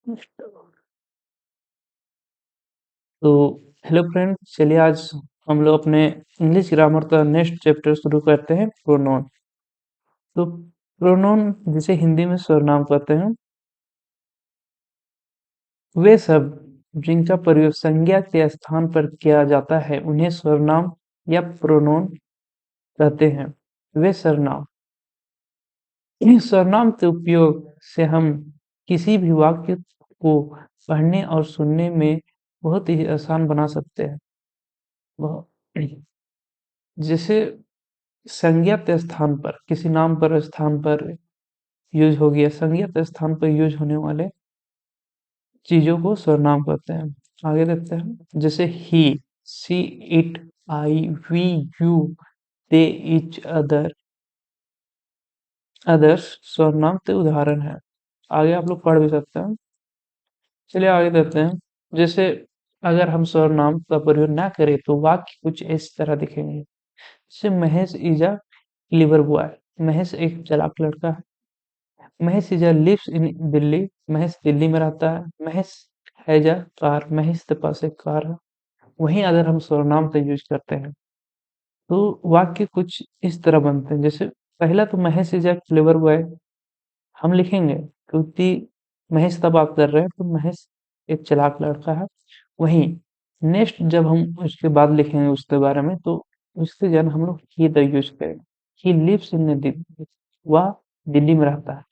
तो hello friends, चलिए आज हम लोग अपने इंग्लिश ग्रामर का नेक्स्ट चैप्टर शुरू करते हैं, प्रोनाउन। तो प्रोनाउन जिसे हिंदी में सर्वनाम कहते हैं, वे सब जिनका प्रयोग संज्ञा के स्थान पर किया जाता है उन्हें सर्वनाम या प्रोनाउन कहते हैं। वे सर्वनाम इन सर्वनाम के उपयोग से हम किसी भी वाक्य को पढ़ने और सुनने में बहुत ही आसान बना सकते हैं। वह जैसे संज्ञात स्थान पर, किसी नाम पर स्थान पर यूज हो गया, संज्ञात स्थान पर यूज होने वाले चीजों को सर्वनाम कहते हैं। आगे देखते हैं, जैसे he, she, it, I, we, you, they, each other, others सर्वनाम के उदाहरण है। आगे आप लोग पढ़ भी सकते हैं। चलिए आगे देखते हैं। जैसे अगर हम सर्वनाम का प्रयोग ना करें तो वाक्य कुछ इस तरह दिखेंगे। जैसे Mahesh is a clever boy. Mahesh एक चालाक लड़का है। Mahesh is lives in Delhi. Mahesh Delhi में रहता है। Mahesh has a car. Mahesh के पास एक कार है। वहीं अगर हम सर्वनाम का यूज करते हैं तो वाक्य कुछ इस तरह बनते हैं। जैसे पहला तो Mahesh is a clever boy हम लिखेंगे क्योंकि महेश का बात कर रहे हैं, तो महेश एक चालाक लड़का है। वहीं नेक्स्ट जब हम उसके बाद लिखेंगे उसके बारे में, तो उसके जगह हम लोग ही द यूज करेंगे। ही लिव्स इन दिल्ली, वह दिल्ली में रहता है।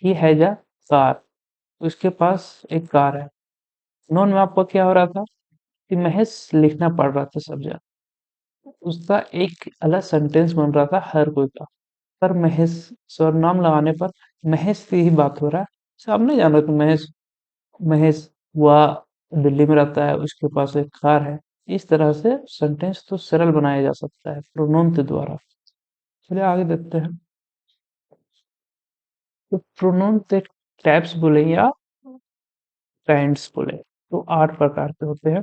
ही हैज अ कार, उसके पास एक कार है। नॉन में आपका क्या हो रहा था कि महेश लिखना पड़ रहा था सब जगह, उसका एक अलग सेंटेंस बन रहा था हर कोई का। पर महेश सर्वनाम लगाने पर महेश की ही बात हो रहा है। सब नहीं जान रहे थे महेश, महेश वह दिल्ली में रहता है, उसके पास एक कार है। इस तरह से सेंटेंस तो सरल बनाया जा सकता है प्रोनाउन के द्वारा। चलिए आगे देखते हैं। तो प्रोनाउन के टाइप्स बोले या काइंड्स बोले तो 8 प्रकार के होते हैं।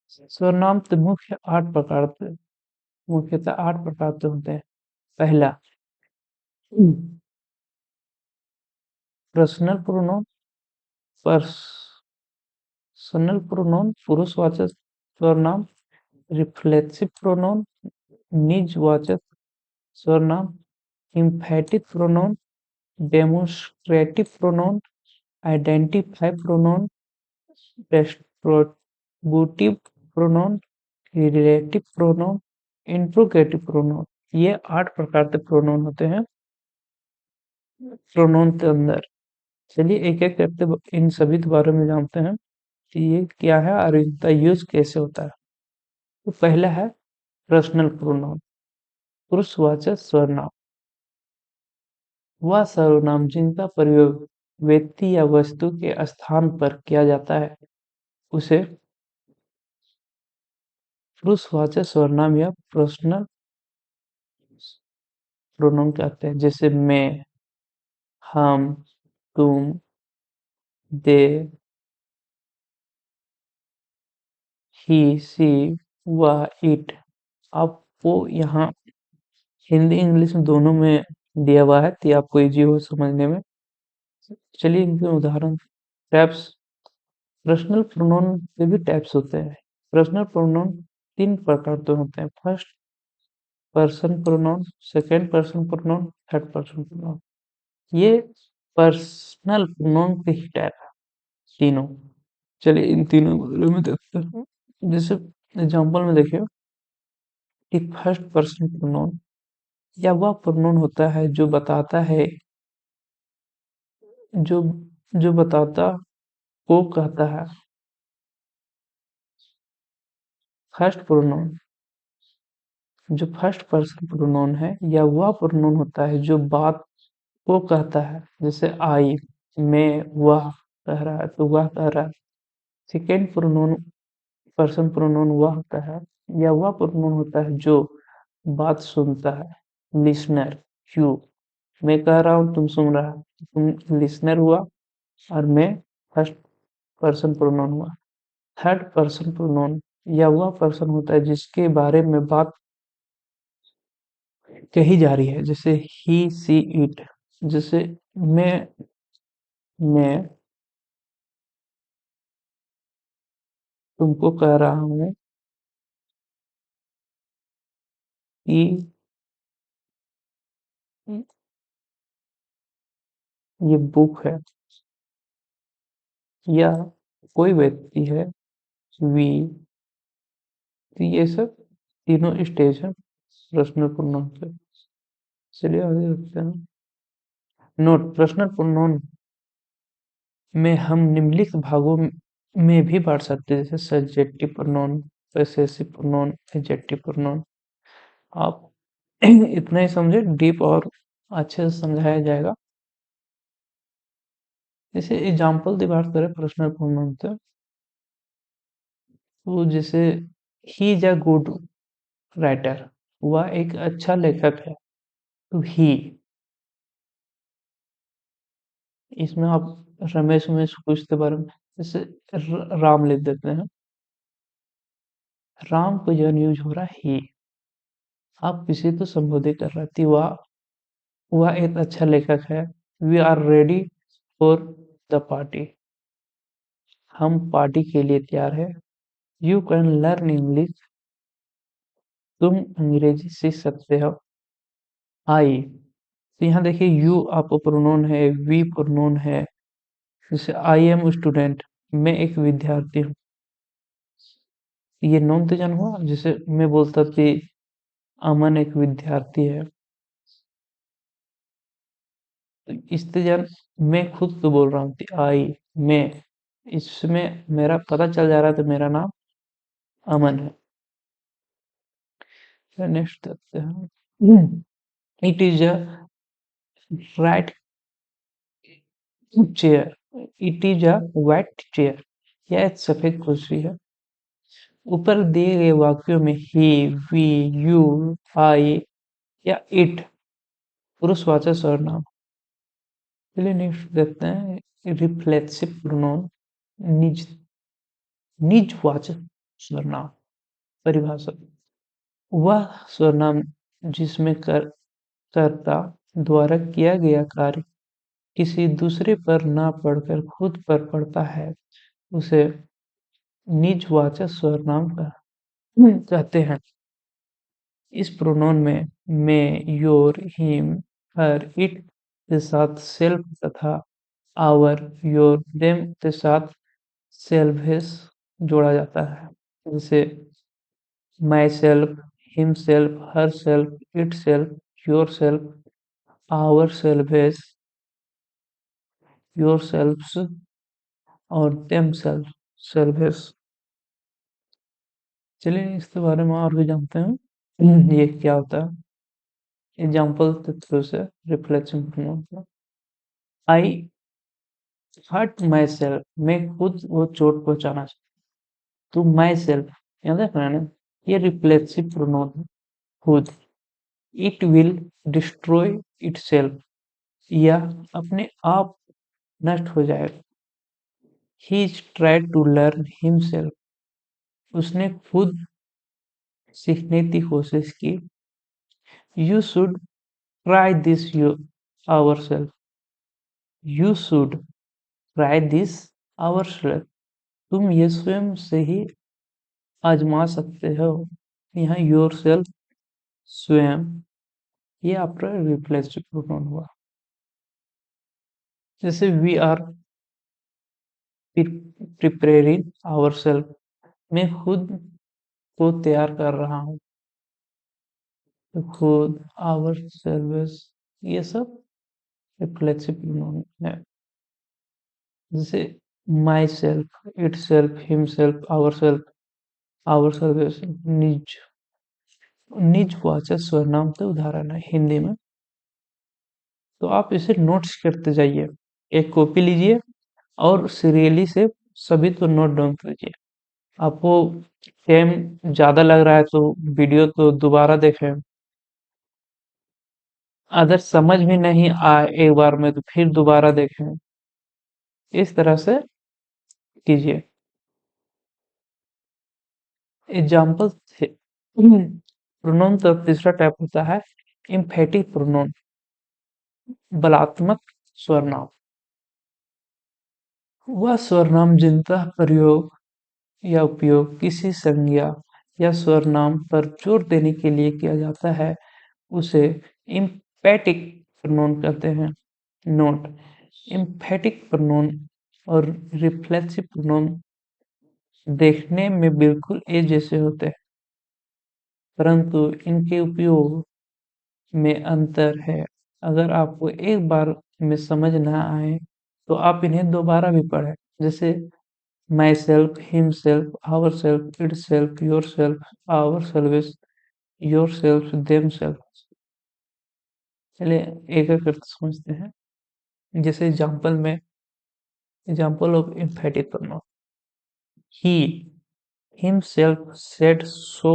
सर्वनाम के मुख्यतः 8 प्रकार के होते हैं। पहला पर्सनल प्रोनाउन, पर्सनल प्रोनाउन पुरुषवाचक सर्वनाम, रिफ्लेक्सिव प्रोनाउन निजवाचक सर्वनाम, एम्फैटिक pronoun, demonstrative pronoun, identify pronoun, distributive pronoun, relative pronoun, interrogative pronoun. ये 8 प्रकार के प्रोनाउन होते हैं प्रोनाउन के अंदर। चलिए एक एक करके इन सभी के बारे में जानते हैं कि ये क्या है और इनका यूज कैसे होता है। तो पहला है पर्सनल प्रोनाउन, पुरुषवाचक सर्वनाम। वह सर्वनाम जिनका प्रयोग व्यक्ति या वस्तु के स्थान पर किया जाता है उसे पुरुषवाचक सर्वनाम या पर्सनल प्रोनाउन कहते हैं। जैसे मैं, हम, तुम, दे, ही, सी, वह, इट। आपको यहाँ हिंदी इंग्लिश में दोनों में दिया हुआ है कि आपको इजी हो समझने में। चलिए इनके उदाहरण। टाइप्स, पर्सनल प्रोनाउन के भी टाइप्स होते हैं। पर्सनल प्रोनाउन 3 प्रकार के होते हैं। First person pronoun, second person pronoun, third person pronoun. ये पर्सनल प्रोनाउन के ही टाइप है तीनों। चलिए इन तीनों के बारे में देखते हैं। जैसे एग्जांपल में देखिए कि फर्स्ट पर्सन प्रोनाउन या वह प्रोनाउन होता है जो बताता है, जो जो बताता को कहता है। फर्स्ट प्रोनाउन, जो फर्स्ट पर्सन प्रोनाउन है या वह प्रोनाउन होता है जो बात को कहता है। जैसे आई, मैं, वह कह रहा है तो वह कह रहा है। सेकेंड प्रोनाउन पर्सन प्रोनाउन वह होता है या वह प्रोनाउन होता है जो बात सुनता है। लिसनर, यू, मैं कह रहा हूँ तुम सुन रहा है, तुम लिसनर हुआ और मैं फर्स्ट पर्सन प्रोनाउन हुआ। थर्ड पर्सन प्रोनाउन या वह पर्सन होता है जिसके बारे में बात कही जा रही है। जैसे ही, सी, इट। जैसे मैं तुमको कह रहा हूँ कि ये बुक है, या कोई व्यक्ति है, वी, तो ये सब तीनों स्टेज है पर्सनल प्रोनाउन के। चलिए आगे देखते हैं। नोट: पर्सनल प्रोनाउन में हम निम्नलिखित भागों में भी बांट सकते हैं, जैसे subjective pronoun, possessive pronoun, adjective pronoun. आप इतना ही समझे, डीप और अच्छे से समझाया जाएगा। जैसे एग्जाम्पल की बात करें पर्सनल प्रोनाउन से, तो जैसे he is a good writer, वह एक अच्छा लेखक है, तो ही। इसमें आप रमेश उमेश कुछ के बारे में, जैसे राम लिख देते हैं, राम को जन यूज हो रहा है ही। आप किसी को संबोधित कर रहे थे, वह एक अच्छा लेखक है। We are ready for the party, हम पार्टी के लिए तैयार है। यू कैन लर्न इंग्लिश, तुम अंग्रेजी सीख सकते हो। आई, तो यहाँ देखिए यू आपका प्रोनाउन है, वी प्रोनाउन है। जैसे आई एम स्टूडेंट, मैं एक विद्यार्थी हूँ, ये नॉन तो जन हुआ। जैसे मैं बोलता कि अमन एक विद्यार्थी है, तो इस जन मैं खुद तो बोल रहा हूँ कि आई, मैं, इसमें मेरा पता चल जा रहा है, तो मेरा नाम अमन है। नेक्स्ट देखते हैं। It is a right chair, it is a white chair, यह एक सफेद कुर्सी है। ऊपर दिए गए वाक्यों में ही, वी, यू, आई या इट पुरुषवाचक सर्वनाम। चलिए नेक्स्ट देखते हैं। रिफ्लेक्सिव प्रोनाउन, निज निजवाचक सर्वनाम। परिभाषा: वह सर्वनाम जिसमें कर्ता द्वारा किया गया कार्य किसी दूसरे पर ना पढ़कर खुद पर पड़ता है, उसे निजवाचक सर्वनाम कहते हैं। इस प्रोनाउन में मैं, योर, हिम, हर, इट के साथ सेल्फ तथा आवर, योर, देम के साथ सेल्फेस जोड़ा जाता है। जैसे my self, him self, her self, it self, your self, our selves, your selves और देम सेल्फ सेल्फेस। चलिए इसके बारे में और भी जानते हैं, ये क्या होता है। एग्जाम्पल के थ्रू से reflection pronoun. I hurt my self, मैं खुद वो चोट पहुंचाना चाहता। टू माई सेल्फ, याद है ना, ये रिफ्लेक्सिव प्रोनाउन है, खुद। It will destroy it self, या अपने आप नष्ट हो जाएगा। He tried to learn himself, उसने खुद सीखने की कोशिश की। You should try this you our self, you should try this our self, तुम ये स्वयं से ही आजमा सकते हो। यहाँ योर सेल्फ, स्वयं, ये आपका रिफ्लेक्सिव प्रोनाउन हुआ। जैसे we are preparing our self, मैं खुद को तैयार कर रहा हूँ। तो खुद, आवर सेल्फ, ये सब रिफ्लेक्सिव प्रोनाउन है। जैसे my self, it self, him self, our self निज निजवाचक सर्वनाम के उदाहरण है हिंदी में। तो आप इसे नोट्स करते जाइए, एक कॉपी लीजिए और सीरियली से सभी को नोट डाउन कीजिए। आपको टाइम ज्यादा लग रहा है तो वीडियो तो दोबारा देखें, अगर समझ में नहीं आए एक बार में तो फिर दोबारा देखें। इस तरह से कीजिए। एग्जाम्पल थे। प्रोनाउन का तीसरा टाइप होता है इम्फेटिक प्रोनाउन, बलात्मक स्वरनाम। वह स्वरनाम जिनका प्रयोग या उपयोग किसी संज्ञा या सर्वनाम पर जोर देने के लिए किया जाता है उसे इम्पैटिक प्रोनाउन कहते हैं। नोट: इम्फेटिक प्रोनाउन और रिफ्लेक्सिव प्रोनाउन देखने में बिल्कुल एक जैसे होते हैं, परंतु इनके उपयोग में अंतर है। अगर आपको एक बार में समझ ना आए तो आप इन्हें दोबारा भी पढ़ें, जैसे my self, him self, our self, it self, your self, our self, your self, them self. चलिए एक एक करके समझते हैं। जैसे example of emphatic pronoun: he himself said so,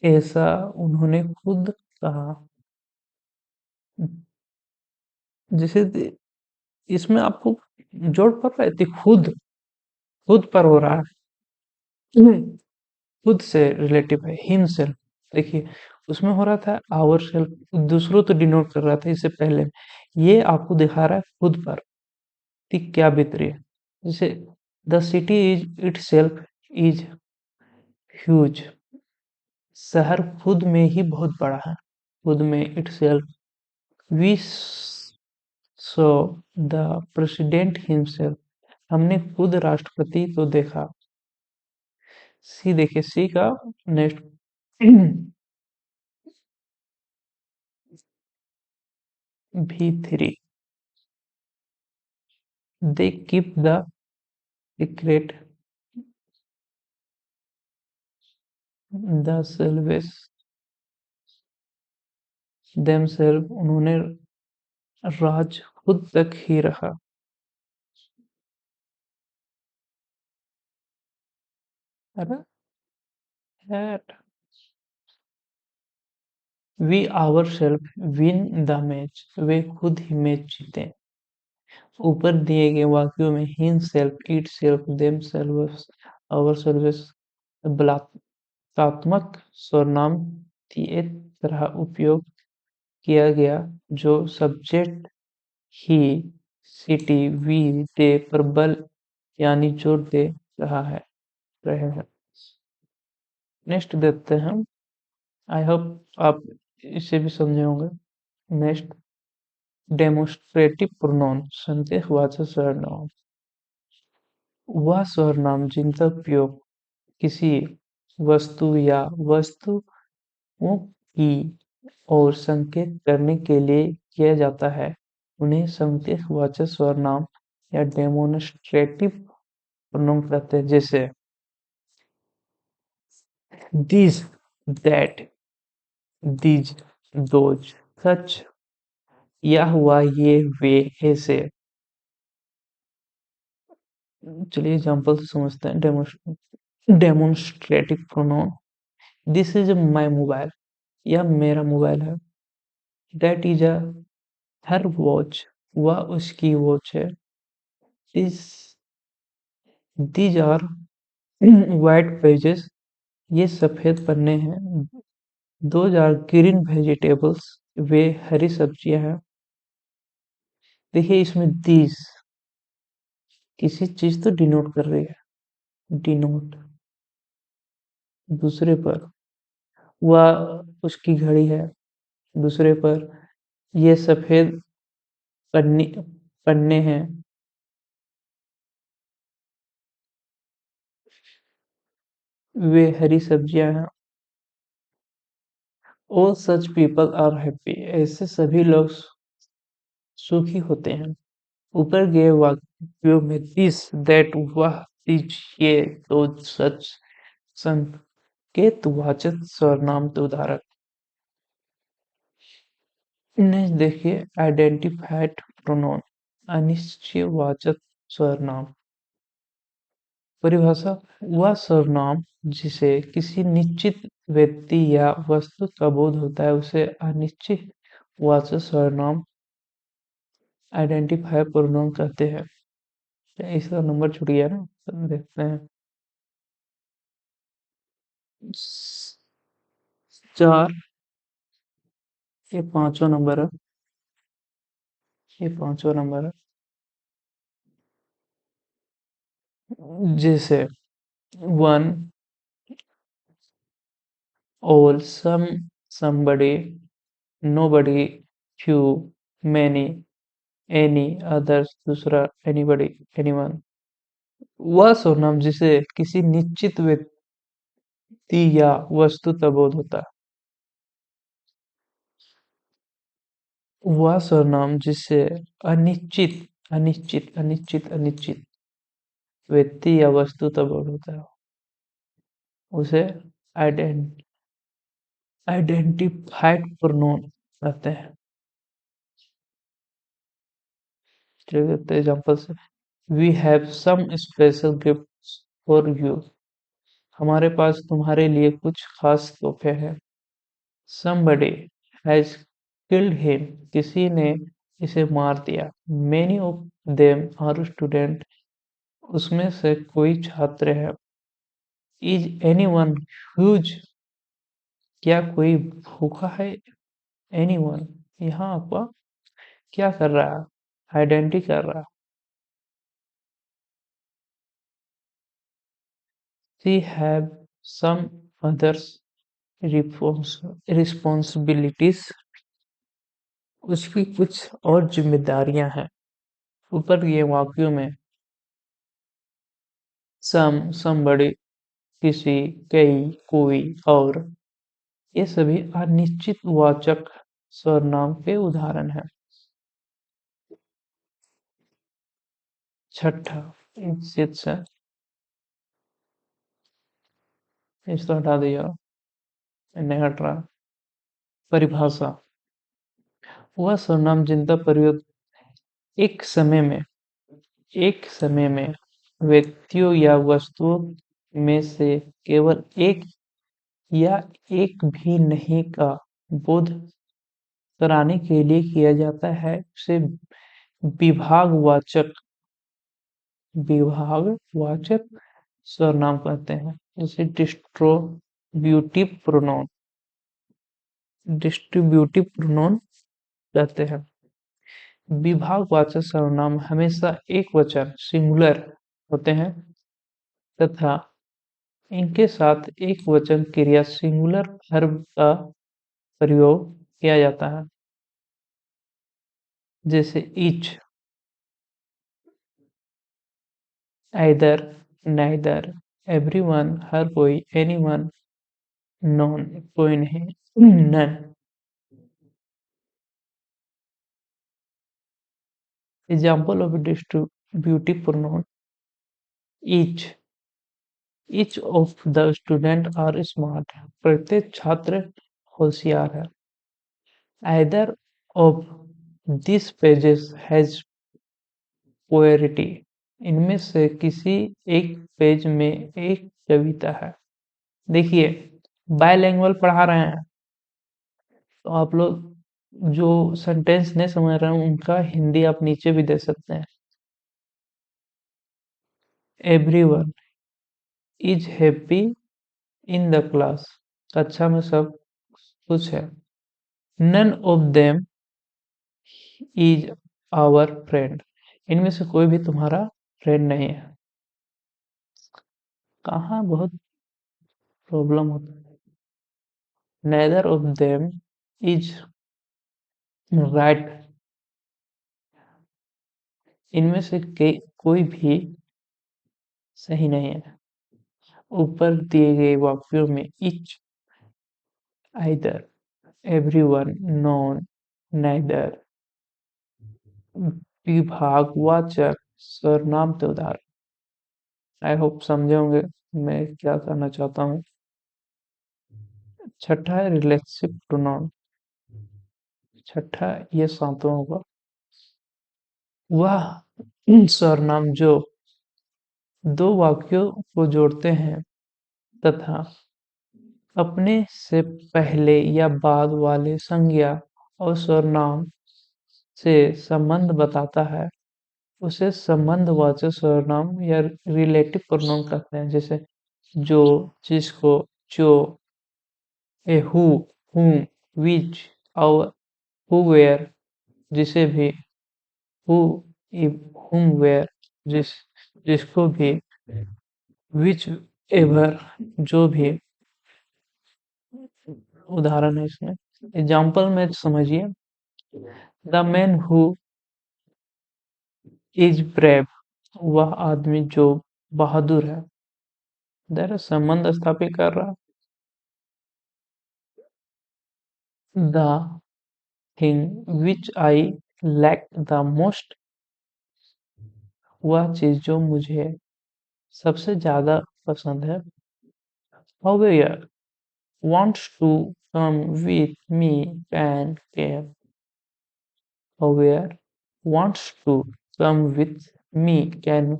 ऐसा उन्होंने खुद कहा। जैसे इसमें आपको जोड़ पड़ रहा है कि खुद खुद पर हो रहा है। खुद से रिलेटिव है हिमसेल्फ। देखिए उसमें हो रहा था आवर सेल्फ, दूसरों तो डिनोट कर रहा था इससे पहले। ये आपको दिखा रहा है खुद पर कि क्या बीत रही है। जैसे the city is it self is huge, शहर खुद में ही बहुत बड़ा है। खुद में it self. We saw the president himself, हमने खुद राष्ट्रपति को देखा। सी देखिए, सी का next V3, they keep the secret themselves, उन्होंने राज खुद तक ही रखा। अरे that we ourselves win the match, वे खुद ही मैच जीते। ऊपर दिए गए वाक्यों में himself, it self, themselves, ourselves बलात्मक सर्वनाम की एक तरह उपयोग किया गया जो सब्जेक्ट ही, सिटी, वी, दे पर बल यानी जोर दे रहा है रहे हैं। नेक्स्ट देखते हैं। आई होप आप इसे भी समझे होंगे। नेक्स्ट, डेमोस्ट्रेटिव प्रोनाउन, संदेशवाचक सर्वनाम। वह सर्वनाम जिनका उपयोग किसी वस्तु या वस्तुओं की ओर संकेत करने के लिए किया जाता है उन्हें संदेशवाचक सर्वनाम या डेमोन्स्ट्रेटिव प्रोनाउन कहते हैं। जैसे दिस, दैट, दीज, दोज, सच, यह हुआ, ये, वे, ऐसे। चलिए एग्जांपल से समझते हैं। Demonstrative pronoun: this is my mobile, यह मेरा मोबाइल है। That is a her watch, वह उसकी वॉच है। This these are white pages, ये सफेद पन्ने हैं। दोज आर ग्रीन वेजिटेबल्स, वे हरी सब्जियां हैं। देखिए इसमें दीज किसी चीज तो डिनोट कर रही है, डिनोट। दूसरे पर वह उसकी घड़ी है। दूसरे पर ये सफेद पन्नी पन्ने हैं। वे हरी सब्जियां हैं। All such people are happy, ऐसे सभी लोग सुखी होते हैं। ऊपर दिए वाक्यों में दिस, दैट, वह, तीज, ये, तो, सच, संकेतवाचक सर्वनाम के उदाहरण। नेक्स्ट देखिए, आइडेंटिफाइड प्रोनाउन, अनिश्चयवाचक सर्वनाम। परिभाषा: वह सर्वनाम जिसे किसी निश्चित व्यक्ति या वस्तु का बोध होता है उसे अनिश्चयवाचक सर्वनाम, आइडेंटिफायर प्रोनाउन कहते हैं। इसका नंबर छूट गया ना, तो देखते हैं। 4, ये पांचवा नंबर है। ये पांचवा नंबर है। जैसे वन, ऑल, सम, somebody, nobody, few, many, any, others, दूसरा, anybody, anyone। वह सर्वनाम जिसे किसी निश्चित व्यक्ति या वस्तु का बोध होता है। वह सर्वनाम जिसे अनिश्चित अनिश्चित व्यक्ति या वस्तु का बोध होता है, उसे आइडेंटिफाइड प्रोनाउन कहते हैं। चलिए देखते हैं एग्जांपल से। We have some special gifts for you. हमारे पास तुम्हारे लिए कुछ खास तोहफे हैं। somebody has killed him। किसी ने इसे मार दिया। many of them are student। उसमें से कोई छात्र है। is anyone huge। क्या कोई भूखा है। anyone यहाँ आपका क्या कर रहा है, आइडेंटिटी कर रहा है। she have some others responsibilities। उसकी कुछ और जिम्मेदारियां हैं। ऊपर दिए वाक्यों में somebody, किसी, कई, कोई और, ये सभी अनिश्चित वाचक सर्वनाम के उदाहरण हैं। छठा, निश्चित से, इसको हटा दिया, नहीं हट रहा। परिभाषा, वह सर्वनाम जिनका प्रयोग एक समय में व्यक्तियों या वस्तुओं में से केवल एक या एक भी नहीं का बोध कराने के लिए किया जाता है, उसे विभागवाचक सर्वनाम कहते हैं। जैसे डिस्ट्रीब्यूटिव प्रोनाउन कहते हैं। विभागवाचक सर्वनाम हमेशा एक वचन सिंगुलर होते हैं तथा इनके साथ एक वचन क्रिया सिंगुलर वर्ब का प्रयोग किया जाता है। जैसे ईच, आइदर, नाइदर, एवरीवन, हर कोई, एनीवन, नॉन, कोई नहीं, none. Example of distributive pronoun, each, each of the student are smart. प्रत्येक छात्र होशियार है। Either of this pages has पोएरिटी। इनमें से किसी एक पेज में एक कविता है। देखिए, बायलैंग्वेज पढ़ा रहे हैं तो आप लोग जो सेंटेंस नहीं समझ रहे हैं उनका हिंदी आप नीचे भी दे सकते हैं। Everyone is happy in the class. कक्षा में सब कुछ है। None of them is our friend. इनमें से कोई भी तुम्हारा फ्रेंड नहीं है। कहाँ बहुत प्रॉब्लम होता है। Neither of them is right. इनमें से कोई भी सही नहीं है। ऊपर दिए गए वाक्यों में each, either, everyone, none, neither विभागवाचक सर्वनाम के उदाहरण। आई होप समझे होंगे मैं क्या करना चाहता हूँ। छठा है रिलेटिव प्रोनाउन। छठा ये सातवां होगा। वह सर्वनाम जो दो वाक्यों को जोड़ते हैं तथा अपने से पहले या बाद वाले संज्ञा और सर्वनाम से संबंध बताता है, उसे संबंधवाचक सर्वनाम या रिलेटिव प्रोनाउन कहते हैं। जैसे जो, जिसको, जो, ए whom, which, और who where, जिसे भी, who, if, whom where, जिसको भी, विच एवर जो भी उदाहरण है इसमें, एग्जाम्पल में समझिए, the man who is brave, वह आदमी जो बहादुर है, देर संबंध स्थापित कर रहा, the thing which I lack the most, वह चीज जो मुझे सबसे ज्यादा पसंद है, however wants to come with me can care, however wants to come with me can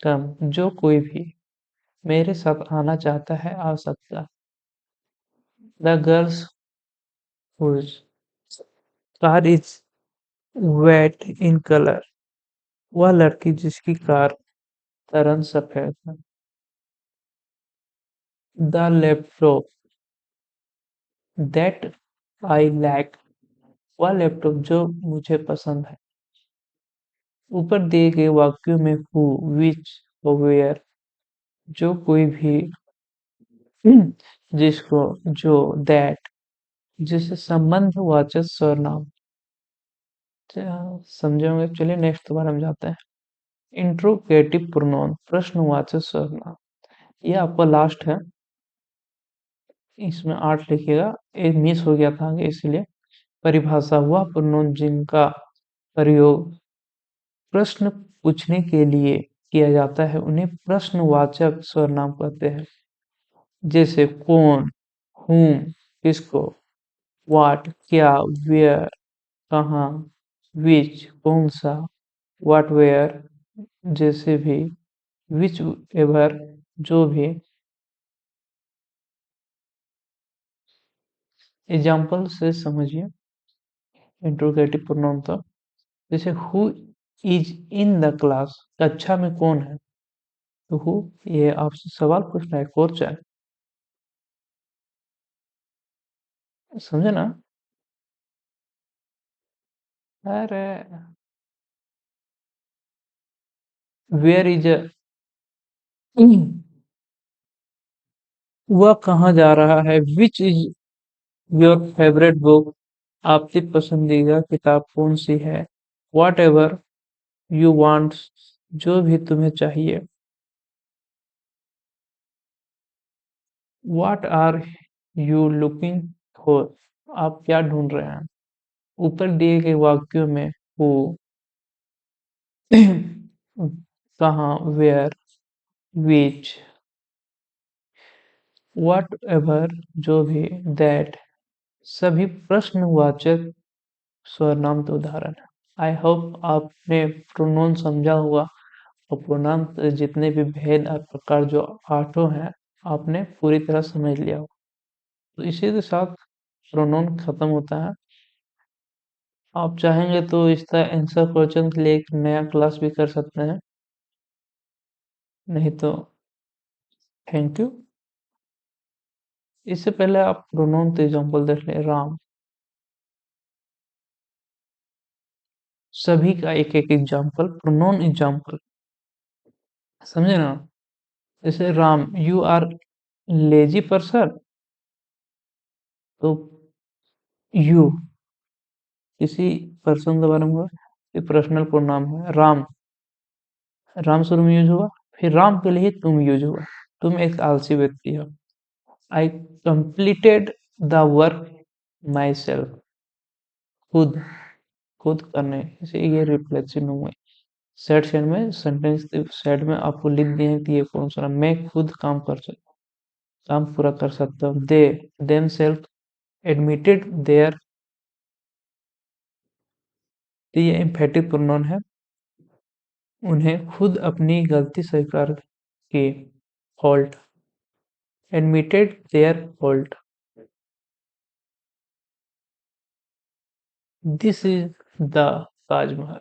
come, जो कोई भी मेरे साथ आना चाहता है आ सकता, the girls whose car is wet in color, वह लड़की जिसकी कार का रंग सफेद है, the laptop that I like, वह लैपटॉप जो मुझे पसंद है, ऊपर दिए गए वाक्यों में हु, विच और वेयर जो कोई भी, जिसको, जो, दैट जिससे संबंधवाचक सर्वनाम, समझे होंगे। चलिए नेक्स्ट बार हम जाते हैं, इंट्रोगेटिव प्रोनाउन, प्रश्नवाचक सर्वनाम, ये आपका लास्ट है, इसमें 8 लिखिएगा, एक मिस हो गया था आगे इसलिए। परिभाषा, वह प्रोनाउन जिनका प्रयोग प्रश्न पूछने के लिए किया जाता है उन्हें प्रश्नवाचक सर्वनाम कहते हैं, जैसे कौन, whom किसको, what क्या, where कहाँ, which कौन सा, what where जैसे भी, which ever जो भी। एग्जाम्पल से समझिए इंट्रोगेटिव प्रोनाउन तो, जैसे who is in the class, कक्षा में कौन है, तो हु ये आपसे सवाल पूछ रहा है, क्वेश्चन, समझे ना। अरे वेयर इज वह कहाँ जा रहा है, which is your favourite book, आपकी पसंदीदा किताब कौन सी है, वॉट एवर यू वांट जो भी तुम्हें चाहिए, what are you looking for आप क्या ढूंढ रहे हैं, ऊपर दिए गए वाक्यों में हु, कहाँ, वेयर, विच, व्हाट एवर जो भी, दैट सभी प्रश्नवाचक सर्वनाम के उदाहरण है। आई होप आपने प्रोनाउन समझा होगा, और प्रोनाउन के जितने भी भेद और प्रकार जो 8 हैं आपने पूरी तरह समझ लिया हो। तो इसी के साथ प्रोनाउन खत्म होता है। आप चाहेंगे तो इसका आंसर क्वेश्चन के लिए एक नया क्लास भी कर सकते हैं, नहीं तो थैंक यू। इससे पहले आप प्रोनाउन के एग्जाम्पल देख लें, राम, सभी का एक एक एग्जाम्पल, प्रोनाउन एग्जाम्पल, समझे ना। जैसे Ram, you are lazy person, तो यू किसी पर्सन के बारे में हुआ, ये पर्सनल प्रोनाउन है, राम, राम शुरू में यूज हुआ, फिर राम के लिए तुम यूज हुआ, तुम एक आलसी व्यक्ति हो, I completed the work my self, खुद, खुद करने से ये रिफ्लेक्सिव में हुए। सेट सेट में सेंटेंस सेट में आपको लिख दिए हैं कि ये कौन सा, मैं खुद काम कर सकता, काम पूरा कर सकता हूँ, they them self admitted their, ये एम्फेटिक प्रोनाउन है, उन्हें खुद अपनी गलती स्वीकार की, fault, admitted their fault, this is the Taj Mahal,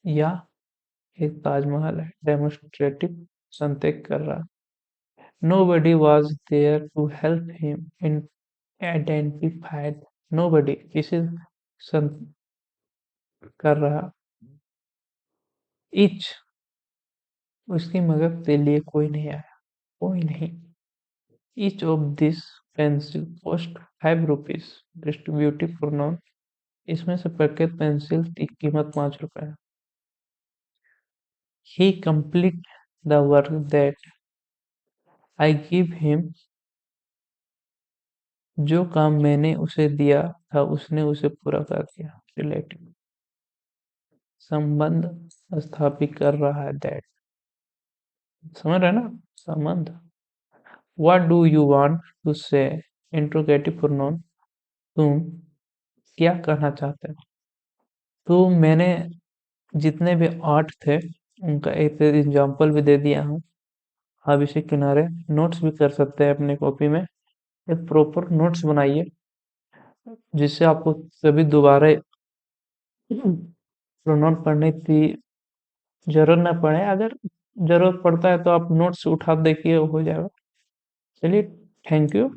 या एक ताजमहल है, डेमोन्स्ट्रेटिव संकेत कर रहा, nobody was there to help him in identified, nobody किसी सं कर रहा, each उसकी मदद के लिए कोई नहीं आया, कोई नहीं। Each of this pencil cost 5 rupees, distributive pronoun. इसमें से प्रत्येक पेंसिल की कीमत 5 रुपए है। He complete the work that I give him. जो काम मैंने उसे दिया था उसने उसे पूरा कर दिया। रिलेटिव, संबंध स्थापित कर रहा है दैट। समझ रहे ना, संबंध। What do you want to say, interrogative pronoun. तुम क्या कहना चाहते हो। तो मैंने जितने भी आर्ट थे उनका एक एग्जाम्पल भी दे दिया हूँ। आप इसे किनारे नोट्स भी कर सकते हैं अपने कॉपी में। एक प्रॉपर नोट्स बनाइए जिससे आपको कभी दोबारा प्रोनाउन पढ़ने की जरूरत ना पड़े। अगर जरूरत पड़ता है तो आप नोट्स उठा देखिए, हो जाएगा। चलिए, थैंक यू।